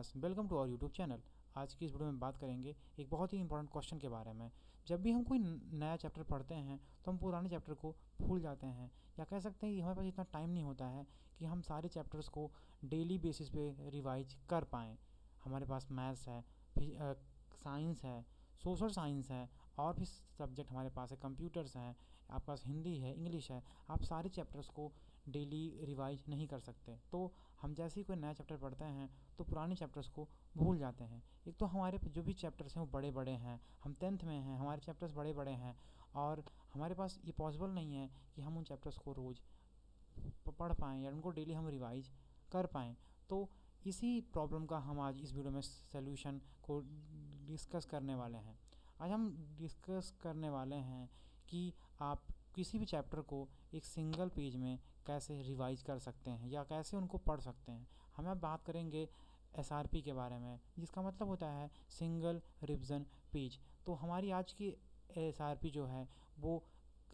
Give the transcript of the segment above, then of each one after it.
Class, welcome to our YouTube channel. आज की इस वीडियो में बात करेंगे एक बहुत ही इंपॉर्टेंट क्वेश्चन के बारे में। जब भी हम कोई नया चैप्टर पढ़ते हैं तो हम पुराने चैप्टर को भूल जाते हैं, या कह सकते हैं कि हमारे पास इतना टाइम नहीं होता है कि हम सारे चैप्टर्स को डेली बेसिस पे रिवाइज कर पाएँ। हमारे पास मैथ्स है, साइंस है, सोशल साइंस है, और भी सब्जेक्ट हमारे पास है, कंप्यूटर्स हैं, आपके पास हिंदी है, इंग्लिश है। आप सारे चैप्टर्स को डेली रिवाइज नहीं कर सकते। तो हम जैसे ही कोई नया चैप्टर पढ़ते हैं तो पुराने चैप्टर्स को भूल जाते हैं। एक तो हमारे जो भी चैप्टर्स हैं वो बड़े बड़े हैं, हम 10th में हैं, हमारे चैप्टर्स बड़े बड़े हैं, और हमारे पास ये पॉसिबल नहीं है कि हम उन चैप्टर्स को रोज़ पढ़ पाएँ या उनको डेली हम रिवाइज कर पाएँ। तो इसी प्रॉब्लम का हम आज इस वीडियो में सल्यूशन को डिस्कस करने वाले हैं। आज हम डिस्कस करने वाले हैं कि आप किसी भी चैप्टर को एक सिंगल पेज में कैसे रिवाइज कर सकते हैं या कैसे उनको पढ़ सकते हैं। हम अब बात करेंगे एसआरपी के बारे में, जिसका मतलब होता है सिंगल रिविजन पेज। तो हमारी आज की एसआरपी जो है वो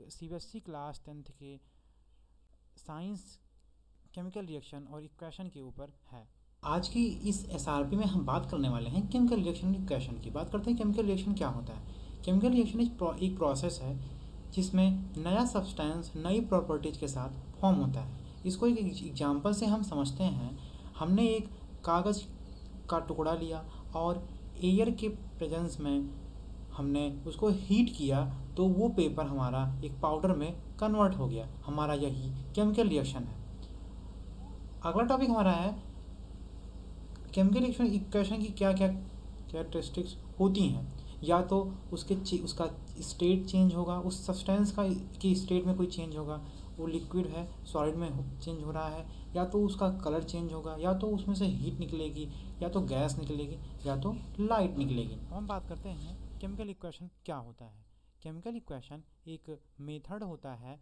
सीबीएसई क्लास 10th के साइंस, केमिकल रिएक्शन और इक्वेशन के ऊपर है। आज की इस एसआरपी में हम बात करने वाले हैं केमिकल रिएक्शन इक्वेशन की। बात करते हैं केमिकल रिएक्शन क्या होता है। केमिकल रिएक्शन एक प्रोसेस है जिसमें नया सब्सटेंस नई प्रॉपर्टीज के साथ फॉर्म होता है। इसको एक एग्जांपल से हम समझते हैं। हमने एक कागज़ का टुकड़ा लिया और एयर के प्रेजेंस में हमने उसको हीट किया तो वो पेपर हमारा एक पाउडर में कन्वर्ट हो गया। हमारा यही केमिकल रिएक्शन है। अगला टॉपिक हमारा है केमिकल रिएक्शन इक्वेशन की क्या क्या कैरेक्टरिस्टिक्स होती हैं। या तो उसका स्टेट चेंज होगा, उस सब्सटेंस का की स्टेट में कोई चेंज होगा, वो लिक्विड है सॉलिड में चेंज हो रहा है, या तो उसका कलर चेंज होगा, या तो उसमें से हीट निकलेगी, या तो गैस निकलेगी, या तो लाइट निकलेगी। हम बात करते हैं केमिकल इक्वेशन क्या होता है। केमिकल इक्वेशन एक मेथड होता है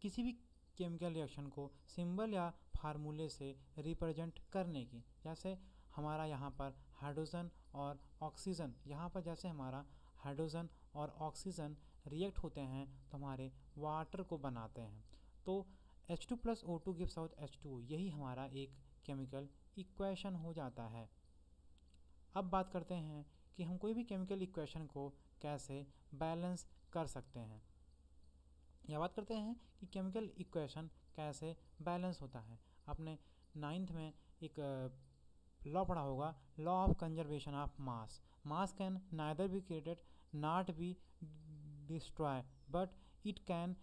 किसी भी केमिकल रिएक्शन को सिंबल या फार्मूले से रिप्रेजेंट करने की। जैसे हमारा यहाँ पर हाइड्रोजन और ऑक्सीजन, यहाँ पर जैसे हमारा हाइड्रोजन और ऑक्सीजन रिएक्ट होते हैं तो हमारे वाटर को बनाते हैं। तो H2 + O2 gives out H2O, यही हमारा एक केमिकल इक्वेशन हो जाता है। अब बात करते हैं कि हम कोई भी केमिकल इक्वेशन को कैसे बैलेंस कर सकते हैं, या बात करते हैं कि केमिकल इक्वेशन कैसे बैलेंस होता है। आपने 9th में एक लॉ पढ़ा होगा, law of conservation of mass. Mass can neither be created not be destroy but it can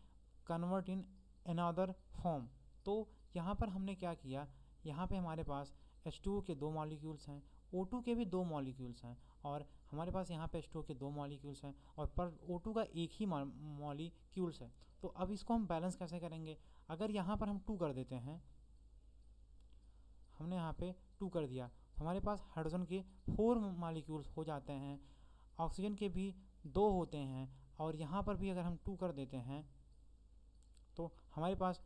convert in another form. तो यहाँ पर हमने क्या किया, यहाँ पे हमारे पास H2O के 2 मॉलिक्यूल्स हैं, O2 के भी 2 मॉलिक्यूल्स हैं, और हमारे पास यहाँ पे H2O के 2 मॉलिक्यूल्स हैं और पर O2 का एक ही मॉलिक्यूल्स है। तो अब इसको हम बैलेंस कैसे करेंगे। अगर यहाँ पर हम 2 कर देते हैं, हमने यहाँ पे 2 कर दिया तो हमारे पास हाइड्रोजन के 4 मॉलिक्यूल्स हो जाते हैं, ऑक्सीजन के भी 2 होते हैं, और यहाँ पर भी अगर हम 2 कर देते हैं तो हमारे पास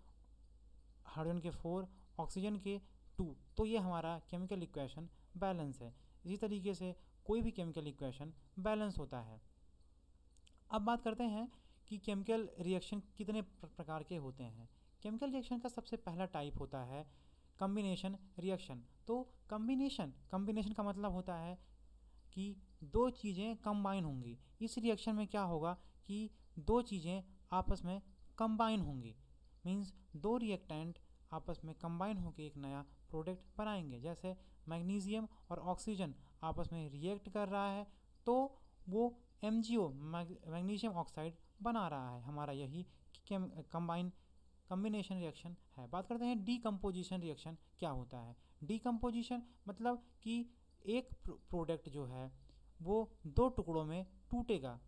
हाइड्रोजन के 4, ऑक्सीजन के 2। तो ये हमारा केमिकल इक्वेशन बैलेंस है। इसी तरीके से कोई भी केमिकल इक्वेशन बैलेंस होता है। अब बात करते हैं कि केमिकल रिएक्शन कितने प्रकार के होते हैं। केमिकल रिएक्शन का सबसे पहला टाइप होता है कम्बिनेशन रिएक्शन। तो कम्बिनेशन का मतलब होता है कि 2 चीज़ें कंबाइन होंगी। इस रिएक्शन में क्या होगा कि 2 चीज़ें आपस में कंबाइन होंगी, मींस 2 रिएक्टेंट आपस में कंबाइन होकर एक नया प्रोडक्ट बनाएंगे। जैसे मैग्नीशियम और ऑक्सीजन आपस में रिएक्ट कर रहा है तो वो MgO मैग्नीशियम ऑक्साइड बना रहा है। हमारा यही कम्बिनेशन रिएक्शन है। बात करते हैं डीकम्पोजिशन रिएक्शन क्या होता है। डीकम्पोजिशन मतलब कि एक प्रोडक्ट जो है वो 2 टुकड़ों में टूटेगा।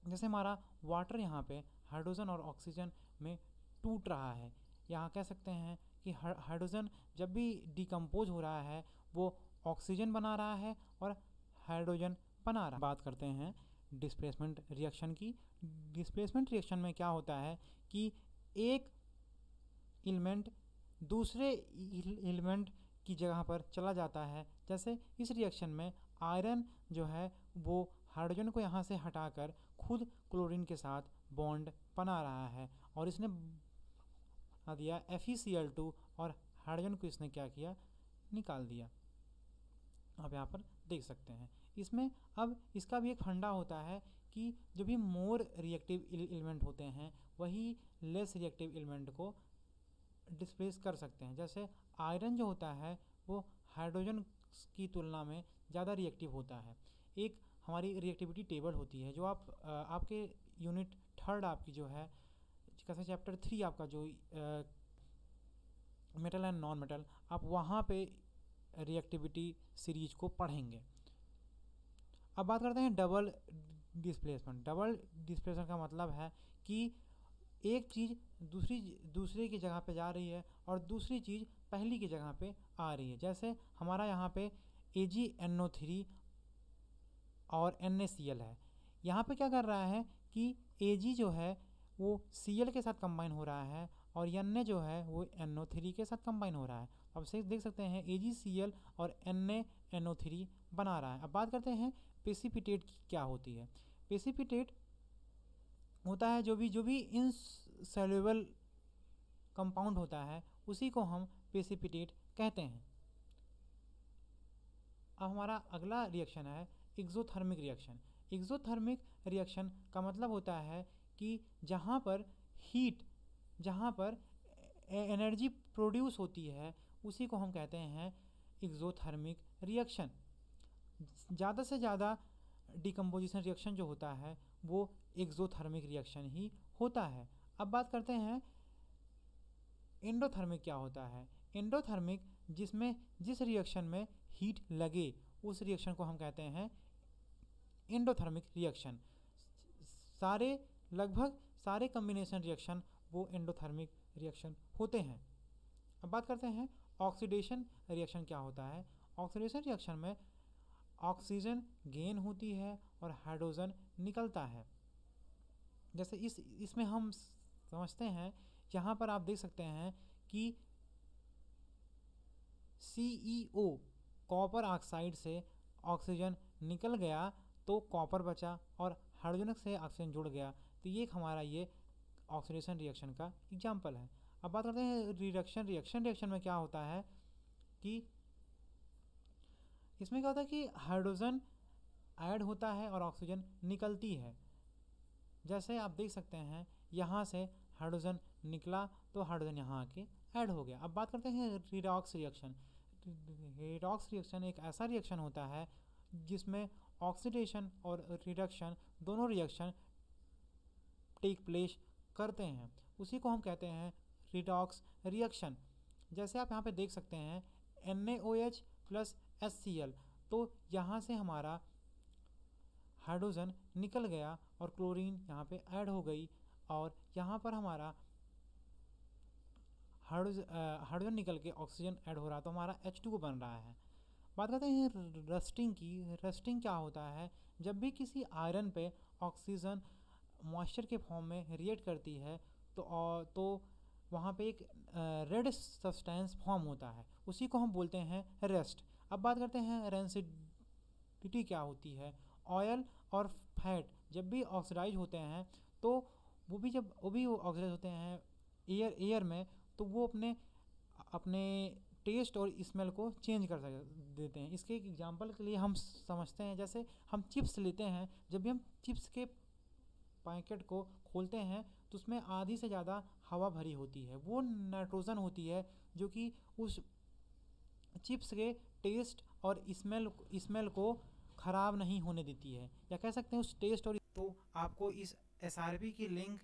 जैसे हमारा वाटर यहाँ पे हाइड्रोजन और ऑक्सीजन में टूट रहा है। यहाँ कह सकते हैं कि हाइड्रोजन जब भी डिकम्पोज हो रहा है वो ऑक्सीजन बना रहा है और हाइड्रोजन बना रहा है। बात करते हैं डिस्प्लेसमेंट रिएक्शन की। डिस्प्लेसमेंट रिएक्शन में क्या होता है कि एक एलिमेंट दूसरे एलिमेंट की जगह पर चला जाता है। जैसे इस रिएक्शन में आयरन जो है वो हाइड्रोजन को यहाँ से हटाकर खुद क्लोरीन के साथ बॉन्ड बना रहा है, और इसने बना दिया FeCl2, और हाइड्रोजन को इसने क्या किया, निकाल दिया। आप यहाँ पर देख सकते हैं। इसमें अब इसका भी एक फंडा होता है कि जो भी मोर रिएक्टिव एलिमेंट होते हैं वही लेस रिएक्टिव एलिमेंट को डिस्प्लेस कर सकते हैं। जैसे आयरन जो होता है वो हाइड्रोजन की तुलना में ज़्यादा रिएक्टिव होता है। एक हमारी रिएक्टिविटी टेबल होती है जो आपके यूनिट 3 आपकी जो है कैसे चैप्टर 3 आपका जो मेटल एंड नॉन मेटल, आप वहाँ पे रिएक्टिविटी सीरीज को पढ़ेंगे। अब बात करते हैं डबल डिस्प्लेसमेंट। डबल डिस्प्लेसमेंट का मतलब है कि एक चीज़ दूसरे की जगह पे जा रही है और दूसरी चीज़ पहली की जगह पे आ रही है। जैसे हमारा यहाँ पे AgNO3 और NaCl है। यहाँ पे क्या कर रहा है कि Ag जो है वो Cl के साथ कंबाइन हो रहा है और Na जो है वो NO3 के साथ कंबाइन हो रहा है। अब से देख सकते हैं AgCl और NaNO3 बना रहा है। अब बात करते हैं प्रेसिपिटेट की क्या होती है। प्रेसिपिटेट होता है जो भी इनसॉल्युबल कंपाउंड होता है उसी को हम प्रेसिपिटेट कहते हैं। अब हमारा अगला रिएक्शन है एक्सोथर्मिक रिएक्शन। एक्सोथर्मिक रिएक्शन का मतलब होता है कि जहाँ पर एनर्जी प्रोड्यूस होती है उसी को हम कहते हैं एक्सोथर्मिक रिएक्शन। ज़्यादा से ज़्यादा डिकम्पोजिशन रिएक्शन जो होता है वो एक्सोथर्मिक रिएक्शन ही होता है। अब बात करते हैं एंडोथर्मिक क्या होता है। एंडोथर्मिक जिस रिएक्शन में हीट लगे उस रिएक्शन को हम कहते हैं एंडोथर्मिक रिएक्शन। लगभग सारे कॉम्बिनेशन रिएक्शन वो एंडोथर्मिक रिएक्शन होते हैं। अब बात करते हैं ऑक्सीडेशन रिएक्शन क्या होता है। ऑक्सीडेशन रिएक्शन में ऑक्सीजन गेन होती है और हाइड्रोजन निकलता है। जैसे इसमें हम समझते हैं, यहाँ पर आप देख सकते हैं कि CEO कॉपर ऑक्साइड से ऑक्सीजन निकल गया तो कॉपर बचा और हाइड्रोजन से ऑक्सीजन जुड़ गया, तो ये हमारा ये ऑक्सीडेशन रिएक्शन का एग्जाम्पल है। अब बात करते हैं रिएक्शन में क्या होता है कि इसमें क्या होता है कि हाइड्रोजन ऐड होता है और ऑक्सीजन निकलती है। जैसे आप देख सकते हैं यहाँ से हाइड्रोजन निकला तो हाइड्रोजन यहाँ आके ऐड हो गया। अब बात करते हैं रिडॉक्स रिएक्शन। रिडॉक्स रिएक्शन एक ऐसा रिएक्शन होता है जिसमें ऑक्सीडेशन और रिडक्शन दोनों रिएक्शन टेक प्लेस करते हैं, उसी को हम कहते हैं रिडॉक्स रिएक्शन। जैसे आप यहाँ पे देख सकते हैं NaOH प्लस HCl, तो यहाँ से हमारा हाइड्रोजन निकल गया और क्लोरीन यहाँ पे ऐड हो गई और यहाँ पर हमारा हाइड्रोजन निकल के ऑक्सीजन ऐड हो रहा, तो हमारा H2O बन रहा है। बात करते हैं रस्टिंग की। रस्टिंग क्या होता है, जब भी किसी आयरन पे ऑक्सीजन मॉइस्चर के फॉर्म में रिएक्ट करती है तो वहाँ पे एक रेड सब्सटेंस फॉर्म होता है, उसी को हम बोलते हैं रेस्ट। अब बात करते हैं रेंसिडिटी क्या होती है। ऑयल और फैट जब भी ऑक्सीडाइज होते हैं तो वो भी ऑक्सीडाइज होते हैं एयर में, तो वो अपने टेस्ट और स्मेल को चेंज कर देते हैं। इसके एक एग्जांपल के लिए हम समझते हैं, जैसे हम चिप्स लेते हैं, जब भी हम चिप्स के पैकेट को खोलते हैं तो उसमें आधी से ज़्यादा हवा भरी होती है, वो नाइट्रोजन होती है जो कि उस चिप्स के टेस्ट और स्मेल को ख़राब नहीं होने देती है, या कह सकते हैं उस टेस्ट और। तो आपको इस SRP की लिंक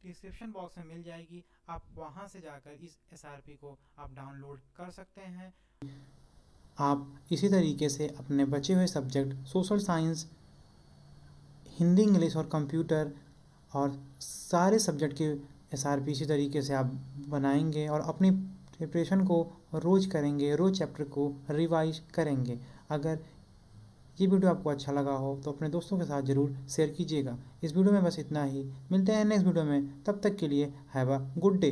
डिस्क्रिप्शन बॉक्स में मिल जाएगी, आप वहां से जाकर इस SRP को आप डाउनलोड कर सकते हैं। आप इसी तरीके से अपने बचे हुए subject social science, Hindi, English और कंप्यूटर और सारे सब्जेक्ट के SRP इसी तरीके से आप बनाएंगे और अपनी प्रिपरेशन को रोज़ करेंगे, रोज़ चैप्टर को रिवाइज करेंगे। अगर ये वीडियो आपको अच्छा लगा हो तो अपने दोस्तों के साथ ज़रूर शेयर कीजिएगा। इस वीडियो में बस इतना ही, मिलते हैं नेक्स्ट वीडियो में, तब तक के लिए हैव अ गुड डे।